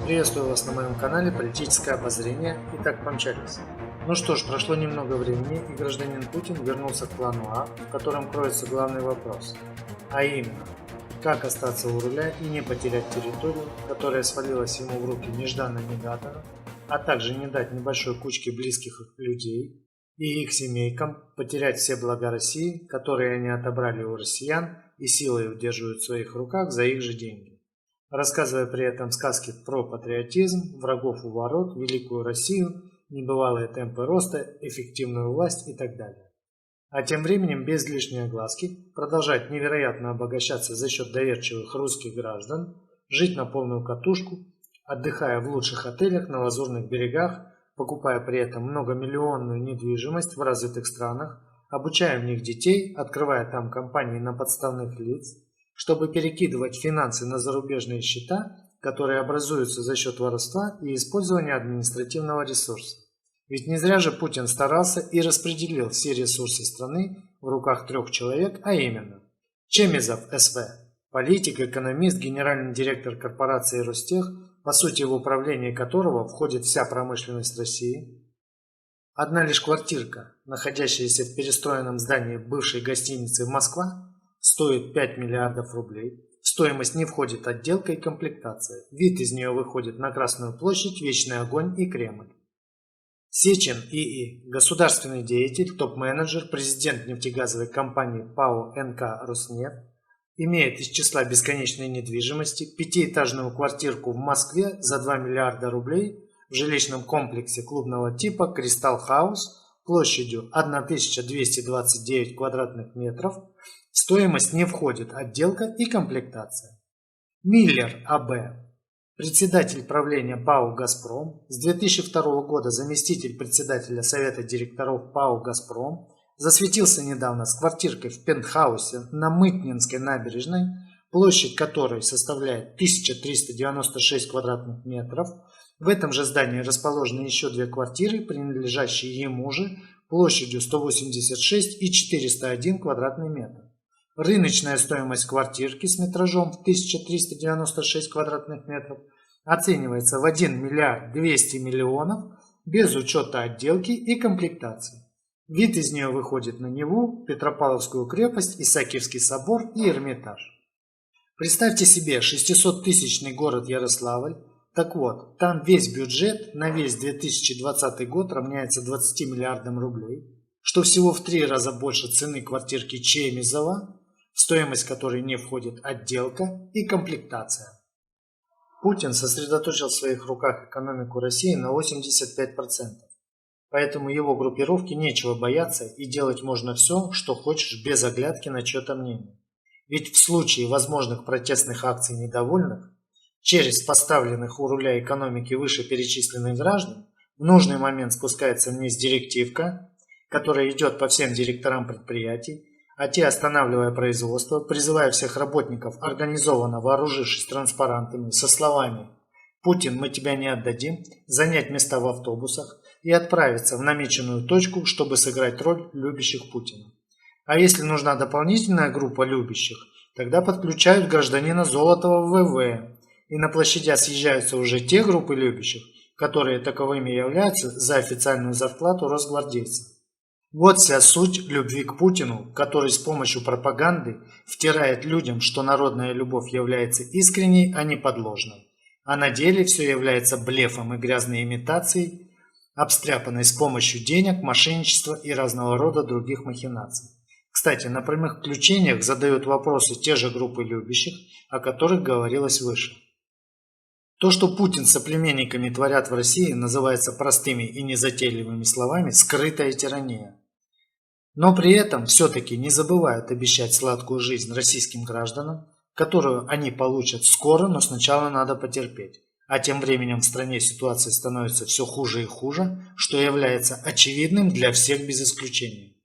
Приветствую вас на моем канале «Политическое обозрение». Итак, помчались. Ну что ж, прошло немного времени, и гражданин Путин вернулся к плану А, в котором кроется главный вопрос. А именно, как остаться у руля и не потерять территорию, которая свалилась ему в руки нежданно-негаданно, а также не дать небольшой кучке близких людей и их семейкам потерять все блага России, которые они отобрали у россиян и силой удерживают в своих руках за их же деньги, рассказывая при этом сказки про патриотизм, врагов у ворот, великую Россию, небывалые темпы роста, эффективную власть и так далее. А тем временем, без лишней огласки, продолжать невероятно обогащаться за счет доверчивых русских граждан, жить на полную катушку, отдыхая в лучших отелях на лазурных берегах, покупая при этом многомиллионную недвижимость в развитых странах, обучая в них детей, открывая там компании на подставных лиц, чтобы перекидывать финансы на зарубежные счета, которые образуются за счет воровства и использования административного ресурса. Ведь не зря же Путин старался и распределил все ресурсы страны в руках 3 человек, а именно Чемизов СВ, политик, экономист, генеральный директор корпорации Ростех, по сути в управление которого входит вся промышленность России. Одна лишь квартирка, находящаяся в перестроенном здании бывшей гостиницы «Москва», стоит 5 миллиардов рублей. В стоимость не входит отделка и комплектация. Вид из нее выходит на Красную площадь, Вечный огонь и Кремль. Сечин ИИ, государственный деятель, топ-менеджер, президент нефтегазовой компании ПАО НК «Роснефть», имеет из числа бесконечной недвижимости пятиэтажную квартирку в Москве за 2 миллиарда рублей в жилищном комплексе клубного типа «Кристалл Хаус» площадью 1229 квадратных метров. В стоимость не входит отделка и комплектация. Миллер А.Б., председатель правления ПАО «Газпром», с 2002 года заместитель председателя Совета директоров ПАО «Газпром», засветился недавно с квартиркой в пентхаусе на Мытнинской набережной, площадь которой составляет 1396 квадратных метров. В этом же здании расположены еще 2 квартиры, принадлежащие ему же, площадью 186 и 401 квадратный метр. Рыночная стоимость квартирки с метражом в 1396 квадратных метров оценивается в 1 миллиард 200 миллионов без учета отделки и комплектации. Вид из нее выходит на Неву, Петропавловскую крепость, Исаакиевский собор и Эрмитаж. Представьте себе 600-тысячный город Ярославль. Так вот, там весь бюджет на весь 2020 год равняется 20 миллиардам рублей, что всего в 3 раза больше цены квартирки Чемизова, в стоимость которой не входит отделка и комплектация. Путин сосредоточил в своих руках экономику России на 85%. Поэтому его группировке нечего бояться и делать можно все, что хочешь, без оглядки на чье-то мнение. Ведь в случае возможных протестных акций недовольных, через поставленных у руля экономики вышеперечисленных граждан, в нужный момент спускается вниз директивка, которая идет по всем директорам предприятий, а те, останавливая производство, призывая всех работников, организованно вооружившись транспарантами со словами «Путин, мы тебя не отдадим», занять места в автобусах и отправиться в намеченную точку, чтобы сыграть роль любящих Путина. А если нужна дополнительная группа любящих, тогда подключают гражданина Золотова в ВВ, и на площадях съезжаются уже те группы любящих, которые таковыми являются за официальную зарплату росгвардейцев. Вот вся суть любви к Путину, который с помощью пропаганды втирает людям, что народная любовь является искренней, а не подложной. А на деле все является блефом и грязной имитацией, обстряпанной с помощью денег, мошенничества и разного рода других махинаций. Кстати, на прямых включениях задают вопросы те же группы любящих, о которых говорилось выше. То, что Путин с соплеменниками творят в России, называется простыми и незатейливыми словами «скрытая тирания». Но при этом все-таки не забывают обещать сладкую жизнь российским гражданам, которую они получат скоро, но сначала надо потерпеть. А тем временем в стране ситуация становится все хуже и хуже, что является очевидным для всех без исключения.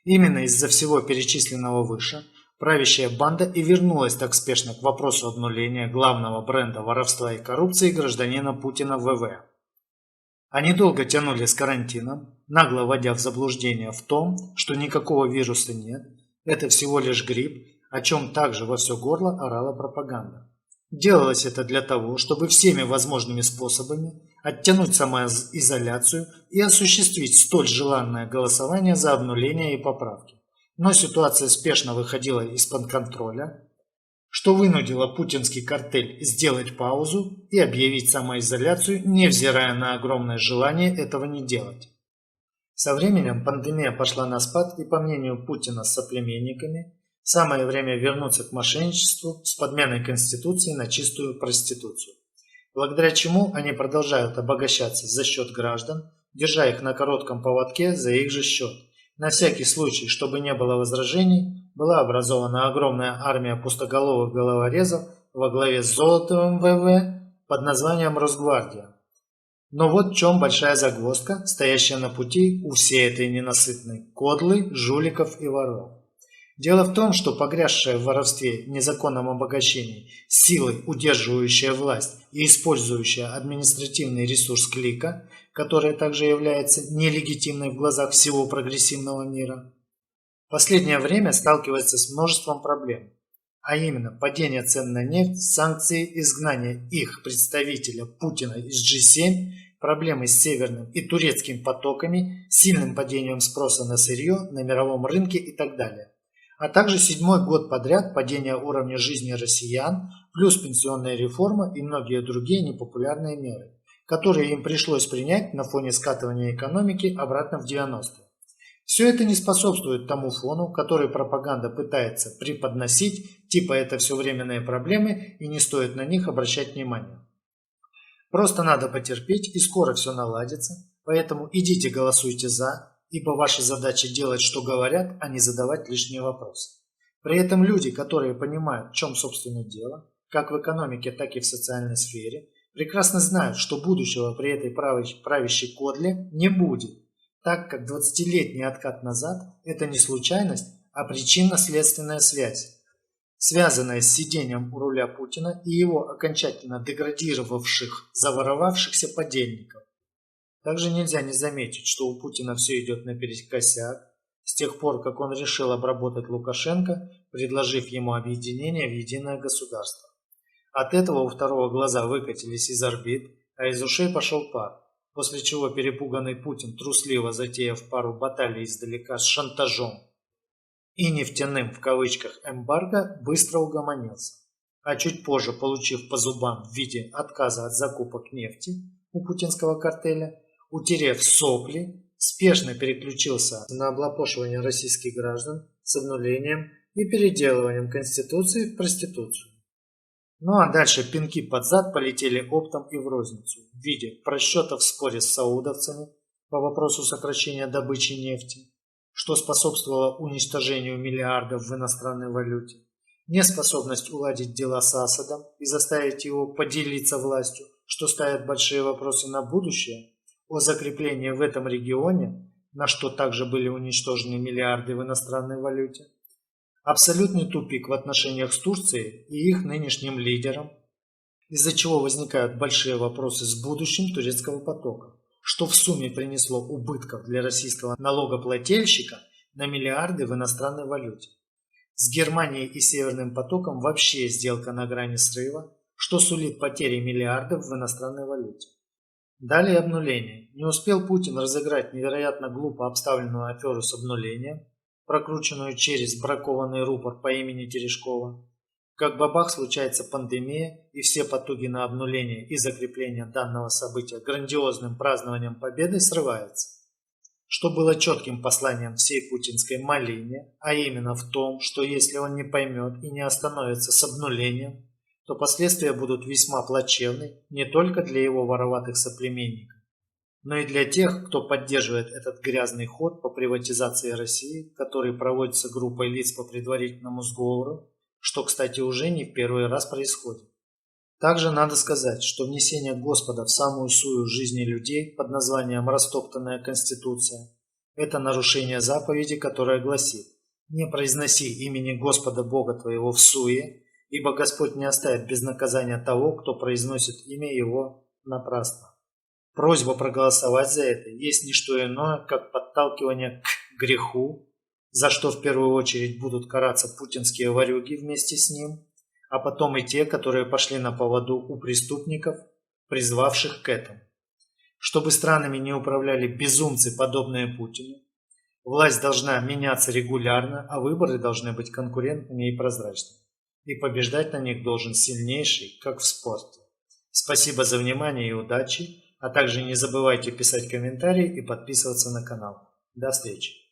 Именно из-за всего перечисленного выше правящая банда и вернулась так спешно к вопросу обнуления главного бренда воровства и коррупции гражданина Путина ВВ. Они долго тянули с карантином, нагло вводя в заблуждение в том, что никакого вируса нет, это всего лишь грипп, о чем также во все горло орала пропаганда. Делалось это для того, чтобы всеми возможными способами оттянуть самоизоляцию и осуществить столь желанное голосование за обнуление и поправки. Но ситуация спешно выходила из-под контроля, что вынудило путинский картель сделать паузу и объявить самоизоляцию, невзирая на огромное желание этого не делать. Со временем пандемия пошла на спад, и, по мнению Путина с соплеменниками, самое время вернуться к мошенничеству с подменой Конституции на чистую проституцию, благодаря чему они продолжают обогащаться за счет граждан, держа их на коротком поводке за их же счет. На всякий случай, чтобы не было возражений, была образована огромная армия пустоголовых головорезов во главе с Золотовым ВВ под названием Росгвардия. Но вот в чем большая загвоздка, стоящая на пути у всей этой ненасытной кодлы, жуликов и воров. Дело в том, что погрязшая в воровстве, незаконном обогащении, силой удерживающая власть и использующая административный ресурс клика, которая также является нелегитимной в глазах всего прогрессивного мира, в последнее время сталкивается с множеством проблем, а именно падение цен на нефть, санкции, изгнание их представителя Путина из G7, проблемы с северным и турецким потоками, сильным падением спроса на сырье на мировом рынке и так далее. А также 7-й год подряд падение уровня жизни россиян, плюс пенсионная реформа и многие другие непопулярные меры, которые им пришлось принять на фоне скатывания экономики обратно в 90-е. Все это не способствует тому фону, который пропаганда пытается преподносить, типа это все временные проблемы и не стоит на них обращать внимание. Просто надо потерпеть и скоро все наладится, поэтому идите голосуйте за, ибо ваша задача делать, что говорят, а не задавать лишние вопросы. При этом люди, которые понимают, в чем собственно дело, как в экономике, так и в социальной сфере, прекрасно знают, что будущего при этой правящей кодле не будет, так как 20-летний откат назад – это не случайность, а причинно-следственная связь, связанная с сидением у руля Путина и его окончательно деградировавших, заворовавшихся подельников. Также нельзя не заметить, что у Путина все идет наперекосяк, с тех пор, как он решил обработать Лукашенко, предложив ему объединение в единое государство. От этого у второго глаза выкатились из орбит, а из ушей пошел пар. После чего перепуганный Путин, трусливо затеяв пару баталий издалека с шантажом и нефтяным в кавычках эмбарго, быстро угомонился. А чуть позже, получив по зубам в виде отказа от закупок нефти у путинского картеля, утерев сопли, спешно переключился на облапошивание российских граждан с обнулением и переделыванием Конституции в проституцию. Ну а дальше пинки под зад полетели оптом и в розницу в виде просчетов в споре с саудовцами по вопросу сокращения добычи нефти, что способствовало уничтожению миллиардов в иностранной валюте, неспособность уладить дела с Асадом и заставить его поделиться властью, что ставит большие вопросы на будущее, о закреплении в этом регионе, на что также были уничтожены миллиарды в иностранной валюте, абсолютный тупик в отношениях с Турцией и их нынешним лидером, из-за чего возникают большие вопросы с будущим турецкого потока, что в сумме принесло убытков для российского налогоплательщика на миллиарды в иностранной валюте. С Германией и Северным потоком вообще сделка на грани срыва, что сулит потери миллиардов в иностранной валюте. Далее обнуление. Не успел Путин разыграть невероятно глупо обставленную аферу с обнулением, прокрученную через бракованный рупор по имени Терешкова, как бабах случается пандемия, и все потуги на обнуление и закрепление данного события грандиозным празднованием победы срываются. Что было четким посланием всей путинской малине, а именно в том, что если он не поймет и не остановится с обнулением, то последствия будут весьма плачевны не только для его вороватых соплеменников, но и для тех, кто поддерживает этот грязный ход по приватизации России, который проводится группой лиц по предварительному сговору, что, кстати, уже не в первый раз происходит. Также надо сказать, что внесение Господа в самую сую жизни людей под названием «Растоптанная Конституция» – это нарушение заповеди, которая гласит: «Не произноси имени Господа Бога твоего в суе, ибо Господь не оставит без наказания того, кто произносит имя Его напрасно». Просьба проголосовать за это есть не что иное, как подталкивание к греху, за что в первую очередь будут караться путинские ворюги вместе с ним, а потом и те, которые пошли на поводу у преступников, призвавших к этому. Чтобы странами не управляли безумцы, подобные Путину, власть должна меняться регулярно, а выборы должны быть конкурентными и прозрачными. И побеждать на них должен сильнейший, как в спорте. Спасибо за внимание и удачи, а также не забывайте писать комментарии и подписываться на канал. До встречи!